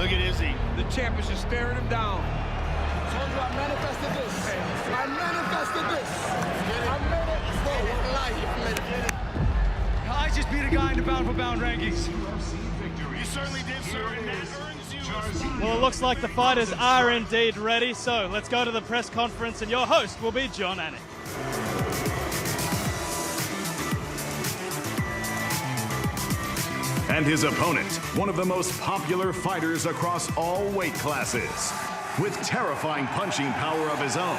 Look at Izzy. The champ is just staring him down. I told you I manifested this. I manifested this. I made it. I just beat a guy in the pound-for-pound rankings. You certainly did, sir, and that earns you. Well, it looks like the fighters are indeed ready, so let's go to the press conference, and your host will be John Anik. And his opponent, one of the most popular fighters across all weight classes. With terrifying punching power of his own,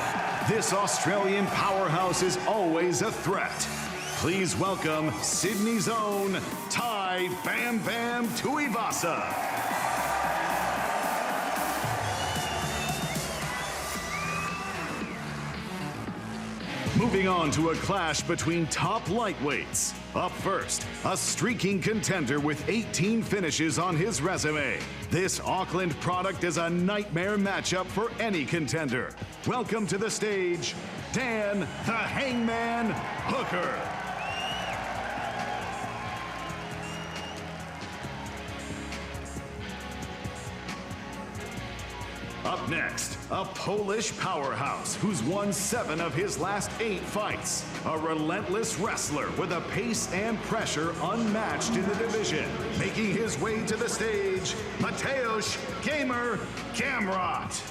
this Australian powerhouse is always a threat. Please welcome Sydney's own Tai Bam Bam Tuivasa. Moving on to a clash between top lightweights. Up first, a streaking contender with 18 finishes on his resume. This Auckland product is a nightmare matchup for any contender. Welcome to the stage, Dan the Hangman Hooker. Up next, a Polish powerhouse who's won 7 of his last 8 fights. A relentless wrestler with a pace and pressure unmatched in the division. Making his way to the stage, Mateusz Gamer Gamrot.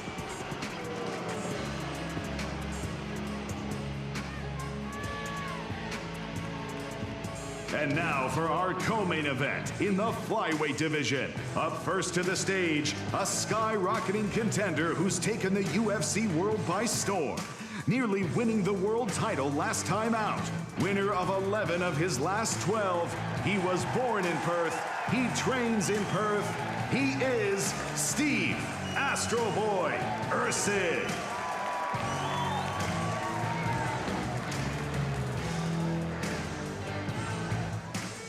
And now for our co-main event in the flyweight division. Up first to the stage, a skyrocketing contender who's taken the UFC world by storm. Nearly winning the world title last time out. Winner of 11 of his last 12. He was born in Perth. He trains in Perth. He is Steve Astro Boy Ercid.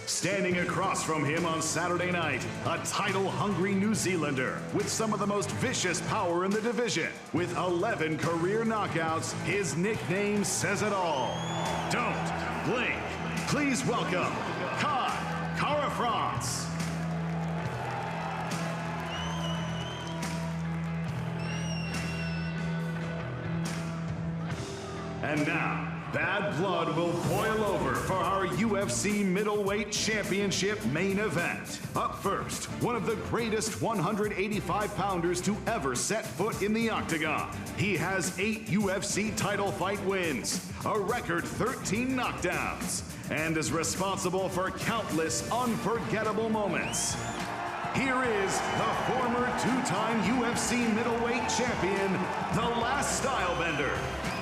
Standing across from him on Saturday night, a title-hungry New Zealander with some of the most vicious power in the division. With 11 career knockouts, his nickname says it all. Don't blink. Please welcome Kai Kara-France. And now, bad blood will boil over for our UFC Middleweight Championship main event. Up first, one of the greatest 185-pounders to ever set foot in the octagon. He has 8 UFC title fight wins, a record 13 knockdowns, and is responsible for countless unforgettable moments. Here is the former 2-time UFC middleweight champion, the last stylebender,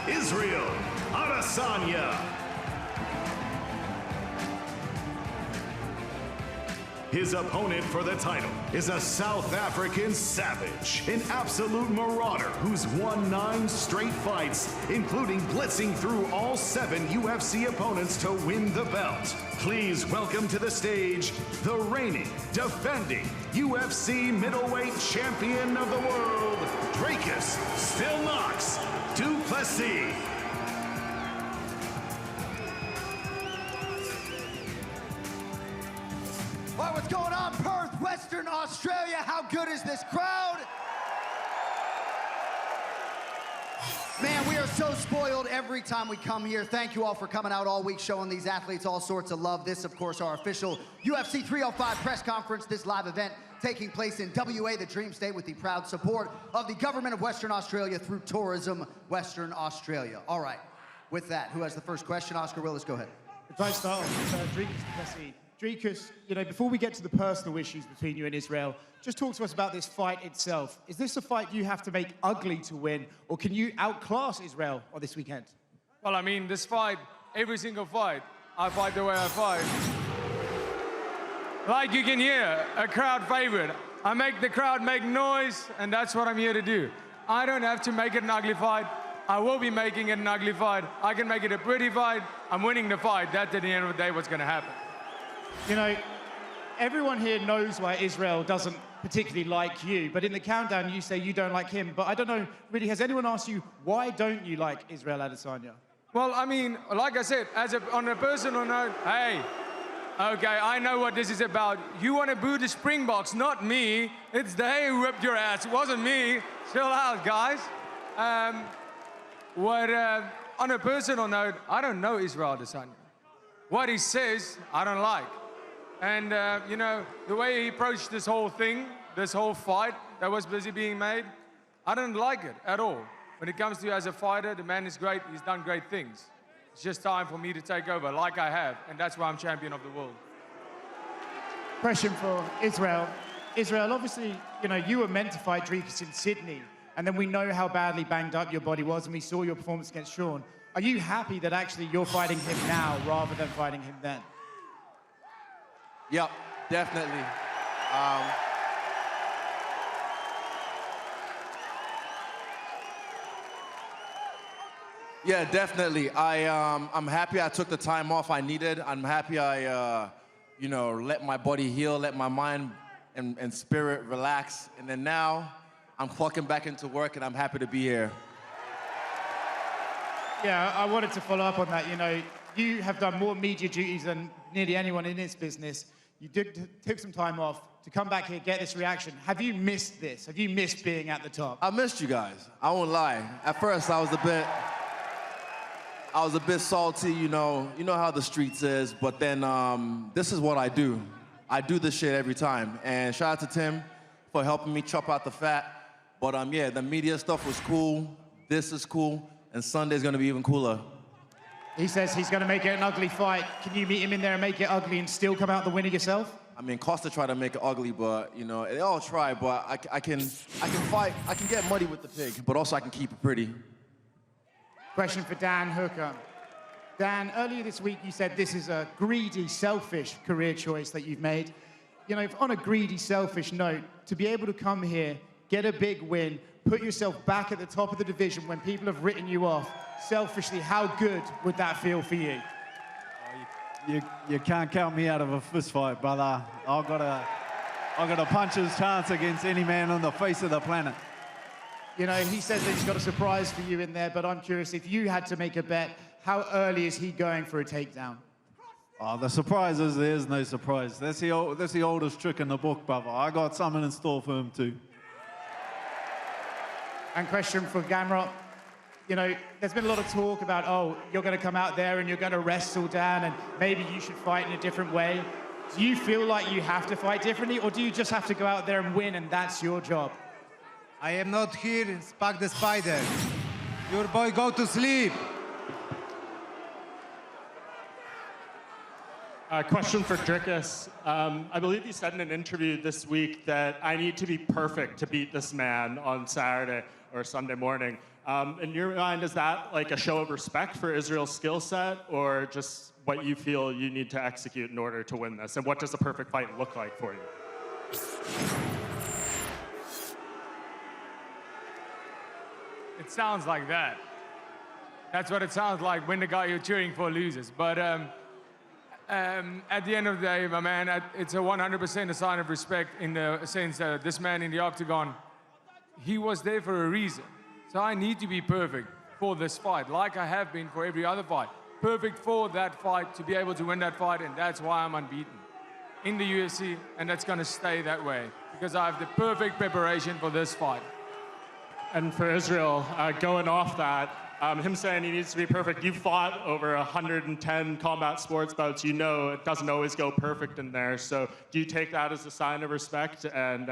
Israel Adesanya. His opponent for the title is a South African savage, an absolute marauder who's won 9 straight fights, including blitzing through all 7 UFC opponents to win the belt. Please welcome to the stage the reigning, defending UFC middleweight champion of the world, Dricus du Plessis. All right, what's going on, Perth, Western Australia? How good is this crowd? Man, we are so spoiled every time we come here. Thank you all for coming out all week, showing these athletes all sorts of love. This, of course, our official UFC 305 press conference, this live event taking place in WA, the Dream State, with the proud support of the Government of Western Australia through Tourism Western Australia. All right, with that, who has the first question? Oscar Willis, go ahead. If I start off with Dricus du Plessis. Dricus, you know, before we get to the personal issues between you and Israel, just talk to us about this fight itself. Is this a fight you have to make ugly to win, or can you outclass Israel on this weekend? Well, I mean, this fight, every single fight, I fight the way I fight. Like you can hear, a crowd favorite. I make the crowd make noise, and that's what I'm here to do. I don't have to make it an ugly fight. I will be making it an ugly fight. I can make it a pretty fight. I'm winning the fight. That's at the end of the day what's going to happen. You know, everyone here knows why Israel doesn't particularly like you, but in the countdown you say you don't like him. But I don't know, really, has anyone asked you, why don't you like Israel Adesanya? Well, I mean, like I said, on a personal note, hey, Okay, I know what this is about. You want to boo the Springboks, not me. It's they who whipped your ass. It wasn't me. Chill out, guys. On a personal note, I don't know Israel Adesanya. What he says, I don't like. And, you know, the way he approached this whole thing, this whole fight that was busy being made, I don't like it at all. When it comes to you as a fighter, the man is great. He's done great things. It's just time for me to take over, like I have, and that's why I'm champion of the world. Question for Israel. Israel, obviously, you know, you were meant to fight Dricus in Sydney, and then we know how badly banged up your body was, and we saw your performance against Sean. Are you happy that actually you're fighting him now rather than fighting him then? Yep, definitely. Yeah, definitely. I'm happy I took the time off I needed. I'm happy I, you know, let my body heal, let my mind and spirit relax. And then now, I'm clocking back into work, and I'm happy to be here. Yeah, I wanted to follow up on that. You know, you have done more media duties than nearly anyone in this business. You took some time off to come back here, get this reaction. Have you missed this? Have you missed being at the top? I missed you guys. I won't lie. At first, I was a bit salty, you know how the streets is, but then this is what I do. I do this shit every time. And shout out to Tim for helping me chop out the fat. But yeah, the media stuff was cool. This is cool. And Sunday's gonna be even cooler. He says he's gonna make it an ugly fight. Can you meet him in there and make it ugly and still come out the winner yourself? I mean, Costa tried to make it ugly, but, you know, they all try, but I can fight, I can get muddy with the pig, but also I can keep it pretty. Question for Dan Hooker. Dan, earlier this week you said this is a greedy, selfish career choice that you've made. You know, if on a greedy, selfish note, to be able to come here, get a big win, put yourself back at the top of the division when people have written you off, selfishly, how good would that feel for you? You can't count me out of a fist fight, brother. I've got a puncher's chance against any man on the face of the planet. You know, he says that he's got a surprise for you in there, but I'm curious, if you had to make a bet, how early is he going for a takedown? Oh, the surprise is there's no surprise. That's the oldest trick in the book, brother. I got something in store for him too. And question for Gamrot. You know, there's been a lot of talk about, oh, you're going to come out there and you're going to wrestle Dan and maybe you should fight in a different way. Do you feel like you have to fight differently, or do you just have to go out there and win and that's your job? I am not here in Spark the Spider. Your boy go to sleep. Question for Dricus. I believe you said in an interview this week that I need to be perfect to beat this man on Saturday or Sunday morning. In your mind, is that like a show of respect for Israel's skill set, or just what you feel you need to execute in order to win this? And what does a perfect fight look like for you? It sounds like that. That's what it sounds like when the guy you're cheering for loses. But at the end of the day, my man, it's a 100% a sign of respect in the sense that this man in the octagon, he was there for a reason. So I need to be perfect for this fight, like I have been for every other fight. Perfect for that fight, to be able to win that fight, and that's why I'm unbeaten in the UFC, and that's going to stay that way, because I have the perfect preparation for this fight. And for Israel, going off that, him saying he needs to be perfect, you fought over 110 combat sports bouts. You know it doesn't always go perfect in there. So do you take that as a sign of respect? And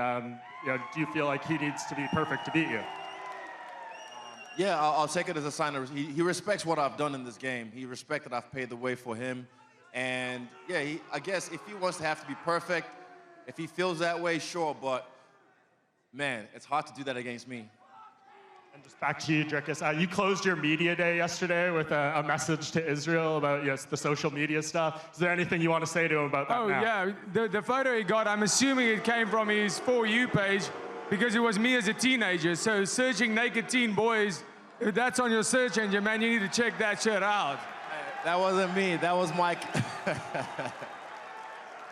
you know, do you feel like he needs to be perfect to beat you? Yeah, I'll take it as a sign of he respects what I've done in this game. He respects that I've paved the way for him. And yeah, I guess if he wants to have to be perfect, if he feels that way, sure. But man, it's hard to do that against me. And just back to you, Dricus. You closed your media day yesterday with a message to Israel about the social media stuff. Is there anything you want to say to him about that now? Yeah, the photo he got, I'm assuming it came from his For You page, because it was me as a teenager. So searching naked teen boys, if that's on your search engine, man, you need to check that shit out. That wasn't me. That was Mike.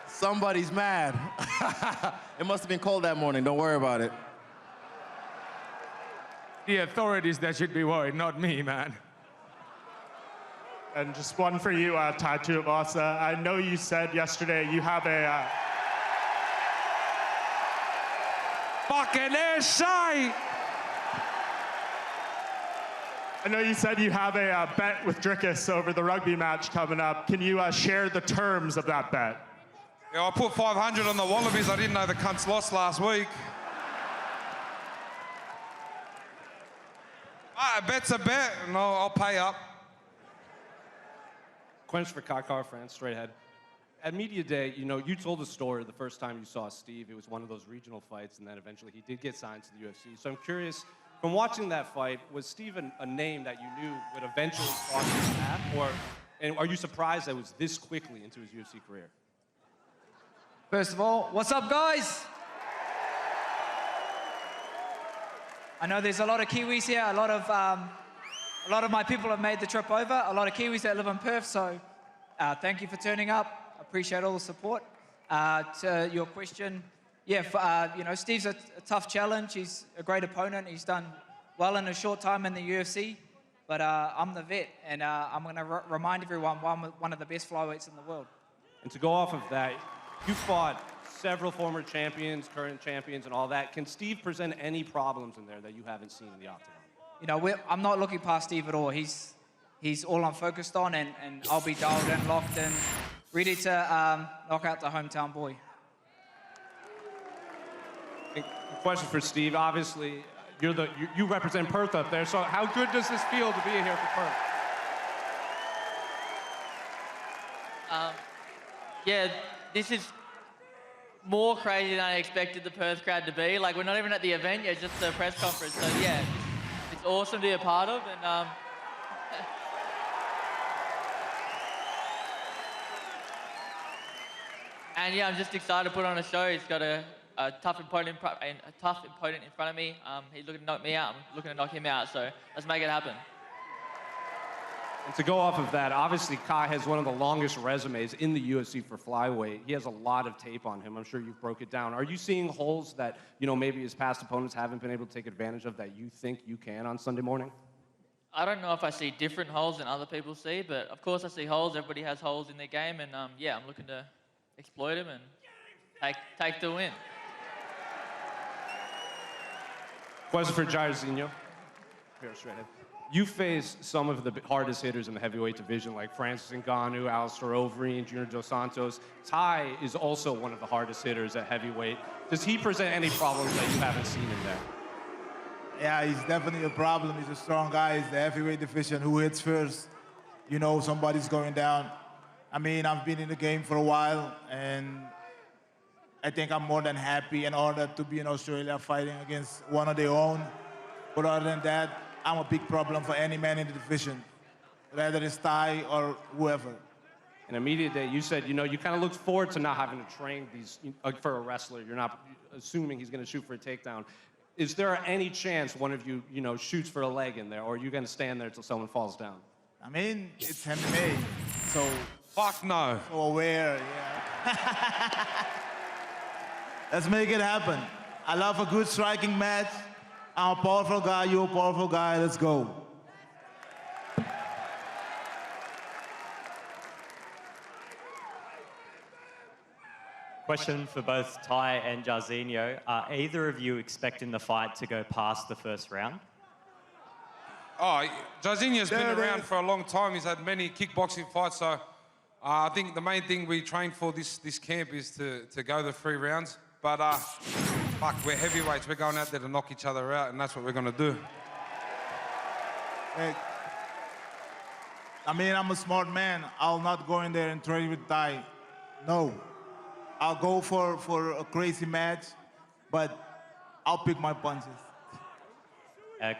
Somebody's mad. It must have been cold that morning. Don't worry about it. The authorities that should be worried, not me, man. And just one for you, Tai Tuivasa. I know you said yesterday you have a... Fucking essay! I know you said you have a bet with Dricus over the rugby match coming up. Can you share the terms of that bet? Yeah, I put 500 on the Wallabies. I didn't know the cunts lost last week. A bet's a bet, and I'll pay up. Question for Kakar, France, straight ahead. At Media Day, you know, you told the story the first time you saw Steve. It was one of those regional fights, and then eventually he did get signed to the UFC. So I'm curious, from watching that fight, was Steve a name that you knew would eventually cross his path, and are you surprised that it was this quickly into his UFC career? First of all, what's up, guys? I know there's a lot of Kiwis here. A lot of my people have made the trip over. A lot of Kiwis that live in Perth. So, thank you for turning up. Appreciate all the support. To your question, yeah, you know, Steve's a tough challenge. He's a great opponent. He's done well in a short time in the UFC. But I'm the vet, and I'm going to remind everyone, one of the best flyweights in the world. And to go off of that, you fought several former champions, current champions, and all that. Can Steve present any problems in there that you haven't seen in the octagon? You know, I'm not looking past Steve at all. He's all I'm focused on, and I'll be dialed in, locked in, ready to knock out the hometown boy. And question for Steve. Obviously, you represent Perth up there, so how good does this feel to be here for Perth? Yeah, this is more crazy than I expected the Perth crowd to be. Like, we're not even at the event yet, just the press conference. So yeah, it's awesome to be a part of, and and yeah, I'm just excited to put on a show. He's got a tough opponent in front of me. He's looking to knock me out. I'm looking to knock him out. So let's make it happen. And to go off of that, obviously Kai has one of the longest resumes in the UFC for flyweight. He has a lot of tape on him. I'm sure you've broke it down. Are you seeing holes that, you know, maybe his past opponents haven't been able to take advantage of that you think you can on Sunday morning? I don't know if I see different holes than other people see, but of course I see holes. Everybody has holes in their game, and yeah, I'm looking to exploit them and take the win. Question for Jairzinho. Here, straight ahead. You face some of the hardest hitters in the heavyweight division, like Francis Ngannou, Alistair Overeem, Junior Dos Santos. Tai is also one of the hardest hitters at heavyweight. Does he present any problems that you haven't seen in there? Yeah, he's definitely a problem. He's a strong guy. He's the heavyweight division. Who hits first? You know, somebody's going down. I mean, I've been in the game for a while, and I think I'm more than happy and honored to be in Australia fighting against one of their own. But other than that, I'm a big problem for any man in the division, whether it's Tai or whoever. In a media day, you said, you know, you kind of look forward to not having to train these, for a wrestler. You're not assuming he's going to shoot for a takedown. Is there any chance one of you, you know, shoots for a leg in there, or are you going to stand there until someone falls down? I mean, it's MMA, so... Fuck no. So aware, yeah. Let's make it happen. I love a good striking match. I'm a powerful guy, you're a powerful guy, let's go. Question for both Tai and Jairzinho. Are either of you expecting the fight to go past the first round? Oh, Jairzinho's been around for a long time. He's had many kickboxing fights, so I think the main thing we train for this camp is to go the 3 rounds. But fuck, we're heavyweights. We're going out there to knock each other out, and that's what we're going to do. Hey, I mean, I'm a smart man. I'll not go in there and trade with Tai. No. I'll go for a crazy match, but I'll pick my punches.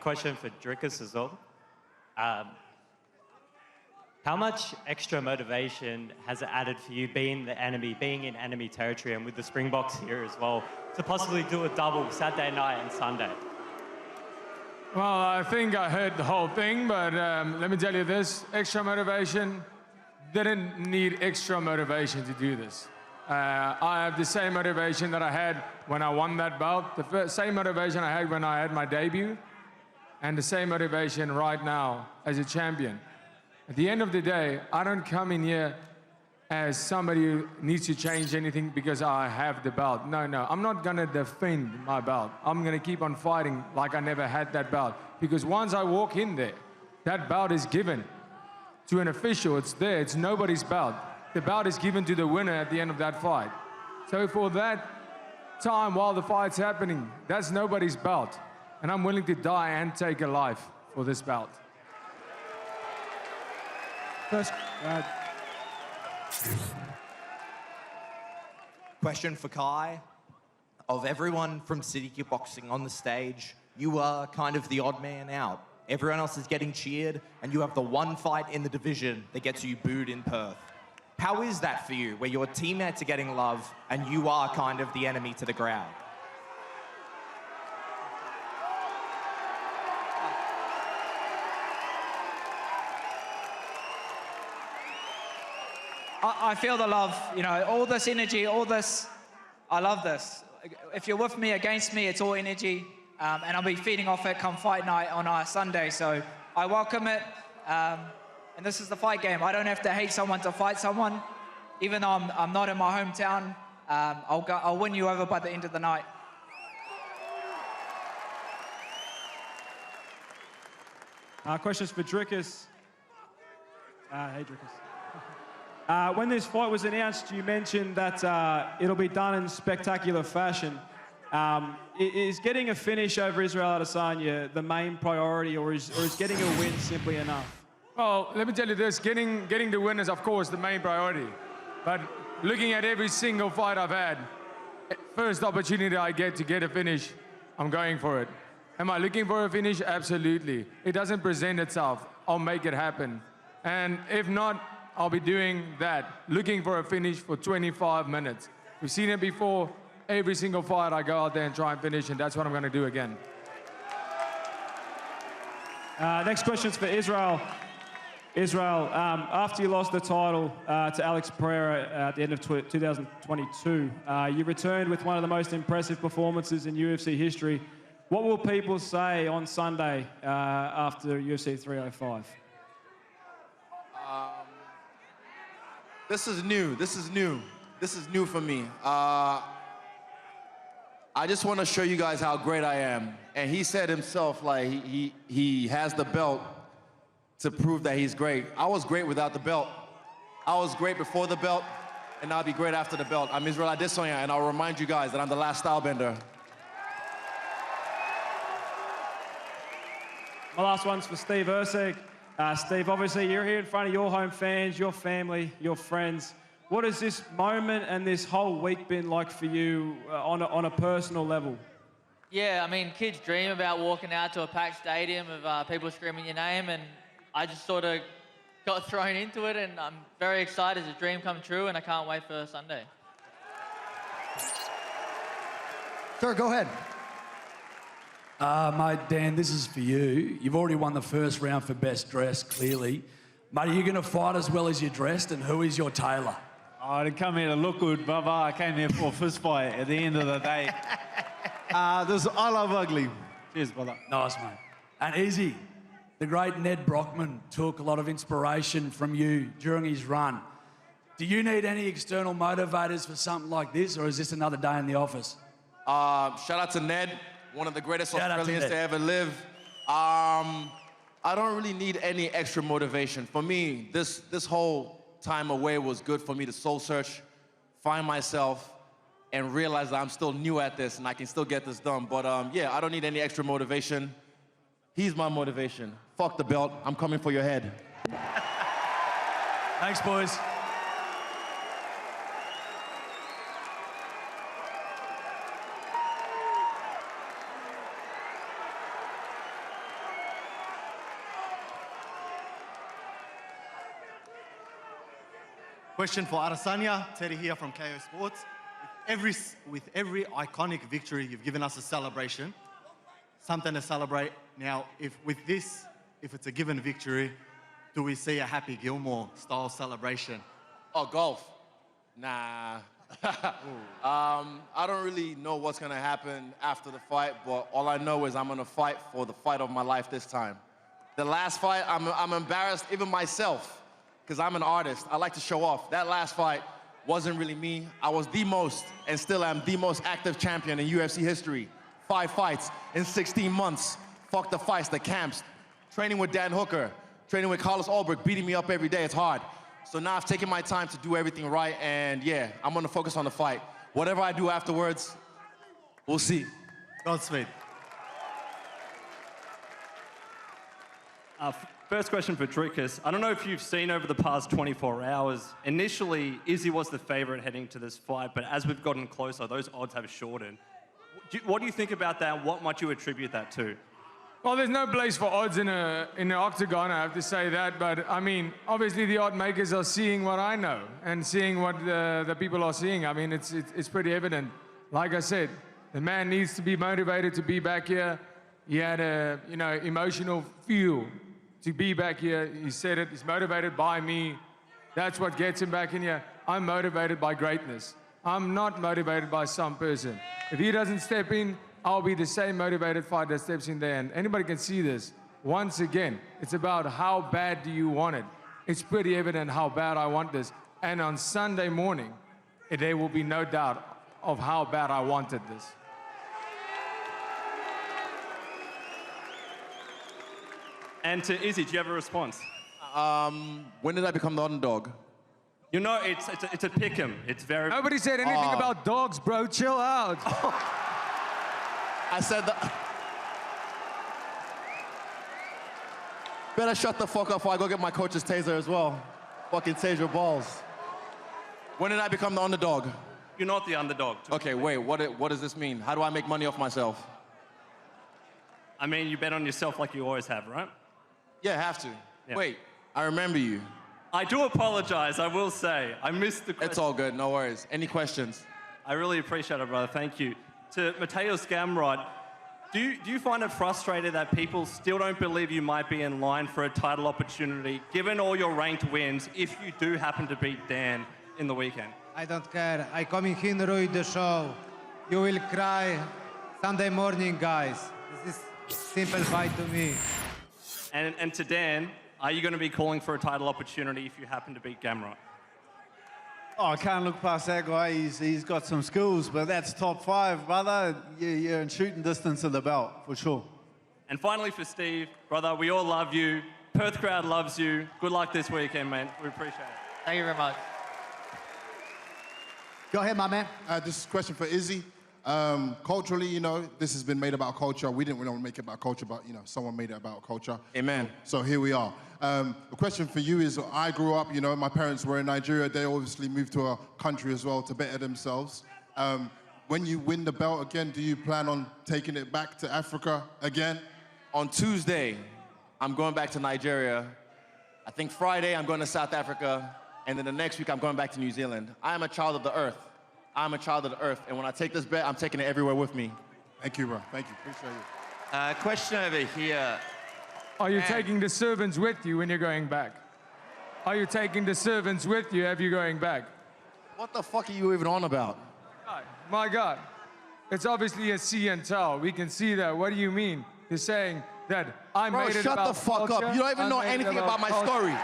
Question for Dricus as well. How much extra motivation has it added for you being in enemy territory and with the Springboks here as well, to possibly do a double Saturday night and Sunday? Well, I think I heard the whole thing, but let me tell you this. Extra motivation, didn't need extra motivation to do this. I have the same motivation that I had when I won that belt, the same motivation I had when I had my debut, and the same motivation right now as a champion. At the end of the day, I don't come in here as somebody who needs to change anything because I have the belt. No, I'm not gonna defend my belt. I'm gonna keep on fighting like I never had that belt. Because once I walk in there, that belt is given to an official. It's there, it's nobody's belt. The belt is given to the winner at the end of that fight. So for that time while the fight's happening, that's nobody's belt. And I'm willing to die and take a life for this belt. First, question for Kai. Of everyone from City Kickboxing on the stage, you are kind of the odd man out. Everyone else is getting cheered, and you have the one fight in the division that gets you booed in Perth. How is that for you, where your teammates are getting love, and you are kind of the enemy to the crowd? I feel the love, you know, all this energy, all this, I love this. If you're with me, against me, it's all energy, and I'll be feeding off it come fight night on our Sunday, so I welcome it, and this is the fight game. I don't have to hate someone to fight someone. Even though I'm not in my hometown, I'll win you over by the end of the night. Questions for Dricus. Hey, Dricus. When this fight was announced, you mentioned that it'll be done in spectacular fashion. Is getting a finish over Israel Adesanya the main priority, or is getting a win simply enough? Well, let me tell you this, getting the win is, of course, the main priority. But looking at every single fight I've had, first opportunity I get to get a finish, I'm going for it. Am I looking for a finish? Absolutely. It doesn't present itself, I'll make it happen. And if not, I'll be doing that, looking for a finish for 25 minutes. We've seen it before. Every single fight I go out there and try and finish, and that's what I'm going to do again. Next question's for Israel. Israel, after you lost the title to Alex Pereira at the end of 2022, you returned with one of the most impressive performances in UFC history. What will people say on Sunday after UFC 305? This is new. This is new for me. I just want to show you guys how great I am. And he said himself, like, he has the belt to prove that he's great. I was great without the belt. I was great before the belt, and I'll be great after the belt. I'm Israel Adesanya, and I'll remind you guys that I'm the last stylebender. My last one's for Steve Erceg. Steve, obviously you're here in front of your home fans, your family, your friends. What has this moment and this whole week been like for you on a personal level? Yeah, I mean, kids dream about walking out to a packed stadium of people screaming your name, and I just sort of got thrown into it, and I'm very excited. It's a dream come true, and I can't wait for Sunday. Sir, go ahead. Mate, Dan, this is for you. You've already won the first round for best dressed, clearly. Mate, are you going to fight as well as you're dressed, and who is your tailor? I didn't come here to look good, brother. I came here for a fist fight at the end of the day. I love ugly. Cheers, brother. Nice, mate. And Izzy, the great Ned Brockman took a lot of inspiration from you during his run. Do you need any external motivators for something like this, or is this another day in the office? Shout out to Ned, one of the greatest Australians to ever live. I don't really need any extra motivation. For me, this whole time away was good for me to soul search, find myself, and realize that I'm still new at this and I can still get this done. But yeah, I don't need any extra motivation. He's my motivation. Fuck the belt, I'm coming for your head. Thanks, boys. Question for Adesanya, Teddy here from KO Sports. With every iconic victory, you've given us a celebration, something to celebrate. Now, if it's a given victory, do we see a Happy Gilmore style celebration? Oh, golf? Nah. I don't really know what's gonna happen after the fight, but all I know is I'm gonna fight for the fight of my life this time. The last fight, I'm embarrassed, even myself, because I'm an artist. I like to show off. That last fight wasn't really me. I was the most, and still am, the most active champion in UFC history. 5 fights in 16 months. Fuck the fights, the camps. Training with Dan Hooker, training with Carlos Ulberg, beating me up every day. It's hard. So now I've taken my time to do everything right, and yeah, I'm gonna focus on the fight. Whatever I do afterwards, we'll see. Godspeed. First question for Dricus. I don't know if you've seen over the past 24 hours, initially, Izzy was the favorite heading to this fight, but as we've gotten closer, those odds have shortened. What do you think about that? What might you attribute that to? Well, there's no place for odds in an octagon, I have to say that. But, I mean, obviously the odd makers are seeing what I know and seeing what the people are seeing. I mean, it's pretty evident. Like I said, the man needs to be motivated to be back here. He had a, emotional feel to be back here. He said it. He's motivated by me. That's what gets him back in here. I'm motivated by greatness. I'm not motivated by some person. If he doesn't step in, I'll be the same motivated fighter that steps in there. And anybody can see this. Once again, it's about how bad do you want it. It's pretty evident how bad I want this. And on Sunday morning, there will be no doubt of how bad I wanted this. And to Izzy, do you have a response? When did I become the underdog? You know, it's a pick'em. It's very... Nobody said anything about dogs, bro. Chill out. I said that. Better shut the fuck up before I go get my coach's taser as well. Fucking tase your balls. When did I become the underdog? You're not the underdog. Okay, wait, what does this mean? How do I make money off myself? I mean, you bet on yourself like you always have, right? Yeah, have to. Yeah. Wait, I remember you. I do apologize, I will say. I missed the question. It's all good, no worries. Any questions? I really appreciate it, brother. Thank you. To Mateusz Gamrot, do you find it frustrating that people still don't believe you might be in line for a title opportunity, given all your ranked wins, if you do happen to beat Dan in the weekend? I don't care. I come in here and ruin the show. You will cry Sunday morning, guys. This is simple fight to me. And to Dan, are you going to be calling for a title opportunity if you happen to beat Gamrot? Oh, I can't look past that guy. He's got some skills, but that's top 5, brother. You're in shooting distance of the belt, for sure. And finally for Steve, brother, we all love you. Perth crowd loves you. Good luck this weekend, man. We appreciate it. Thank you very much. Go ahead, my man. This is a question for Izzy. Culturally, this has been made about culture. We didn't really want to make it about culture, but, someone made it about culture. Amen. So here we are. The question for you is, I grew up, my parents were in Nigeria. They obviously moved to a country as well to better themselves. When you win the belt again, do you plan on taking it back to Africa again? On Tuesday, I'm going back to Nigeria. I think Friday, I'm going to South Africa. And then the next week, I'm going back to New Zealand. I am a child of the earth. I'm a child of the earth. And when I take this bet, I'm taking it everywhere with me. Thank you, bro. Thank you. Appreciate you. Question over here. Are you taking the servants with you when you're going back? Are you taking the servants with you if you're going back? What the fuck are you even on about? My God. It's obviously a see and tell. We can see that. What do you mean? You're saying that I Bro, made it shut about the fuck culture? up. You don't even know anything about my story.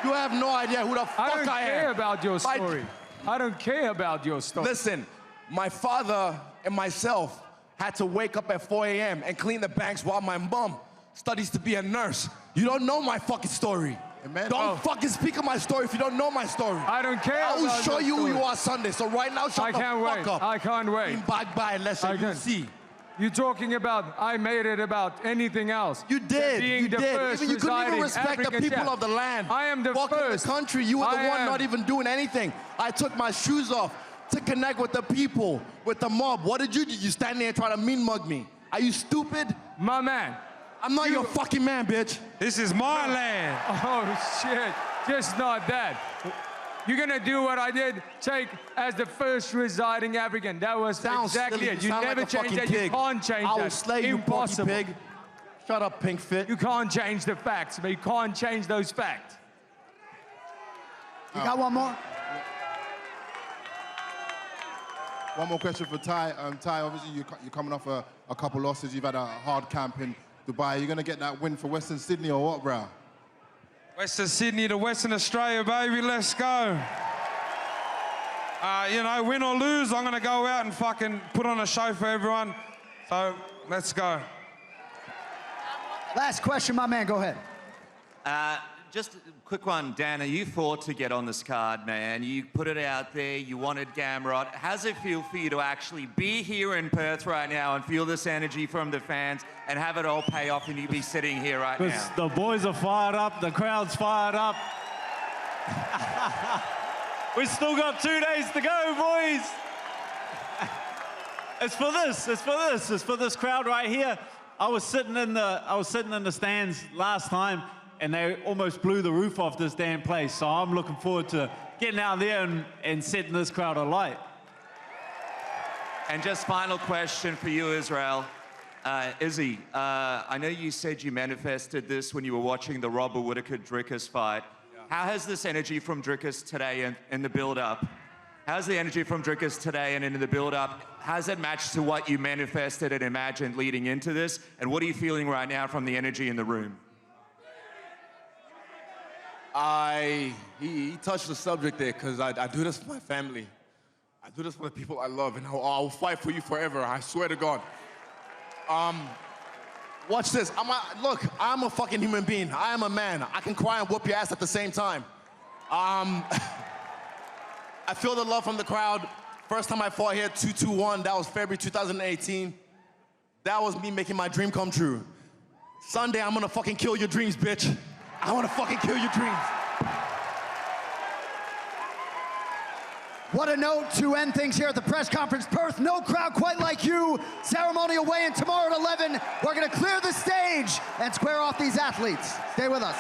You have no idea who the fuck I am. I don't care about your story. I don't care about your story. Listen, my father and myself had to wake up at 4 a.m. and clean the banks while my mom studies to be a nurse. You don't know my fucking story. Don't fucking speak of my story if you don't know my story. I don't care. I will about show your you who story. you are Sunday. So right now, shut the fuck up. I can't wait. Bye, let's see. You're talking about I made it about anything else. You did. Being You the did. first Even you couldn't even residing respect the African people champ. of the land. I am the Walking first. the country. You were the I one am. not even doing anything. I took my shoes off to connect with the people, with the mob. What did you do? You stand there and try to mean mug me. Are you stupid? My man. I'm not your fucking man, bitch. This is my land. Oh, shit. Just not that. You're gonna do what I did, take as the first residing African. That was exactly silly. it. You sound never like a change fucking that. pig. You can't change I that. will slay you, Impossible. porky pig. Shut up, pink fit. You can't change the facts, but you can't change those facts. You got one more? One more question for Ty. Ty, obviously you're coming off a couple losses. You've had a hard camp in Dubai. You're going to get that win for Western Sydney or what, bro? Western Sydney to Western Australia, baby. Let's go. You know, win or lose, I'm going to go out and fucking put on a show for everyone. So, let's go. Last question, my man. Go ahead. Just a quick one, Dan. You fought to get on this card, man. You put it out there. You wanted Gamrot. How's it feel for you to actually be here in Perth right now and feel this energy from the fans and have it all pay off and you be sitting here right now? The boys are fired up. The crowd's fired up. We've still got 2 days to go, boys. It's for this. It's for this. It's for this crowd right here. I was sitting in the stands last time, and they almost blew the roof off this damn place. So I'm looking forward to getting out there and setting this crowd alight. And just final question for you, Israel. Izzy, I know you said you manifested this when you were watching the Robert Whittaker-Dricus fight. Yeah. How has this energy from Dricus today in the build-up? How's the energy from Dricus today and in the build-up? How's it matched to what you manifested and imagined leading into this? And what are you feeling right now from the energy in the room? He touched the subject there because I do this for my family. I do this for the people I love, and I'll fight for you forever. I swear to God. Watch this. Look, I'm a fucking human being. I am a man. I can cry and whoop your ass at the same time. I feel the love from the crowd. First time I fought here, 2-2-1. That was February 2018. That was me making my dream come true. Sunday, I'm gonna fucking kill your dreams, bitch. I wanna fucking kill your dreams. What a note to end things here at the press conference. Perth, no crowd quite like you. Ceremonial weigh-in tomorrow at 11. We're gonna clear the stage and square off these athletes. Stay with us.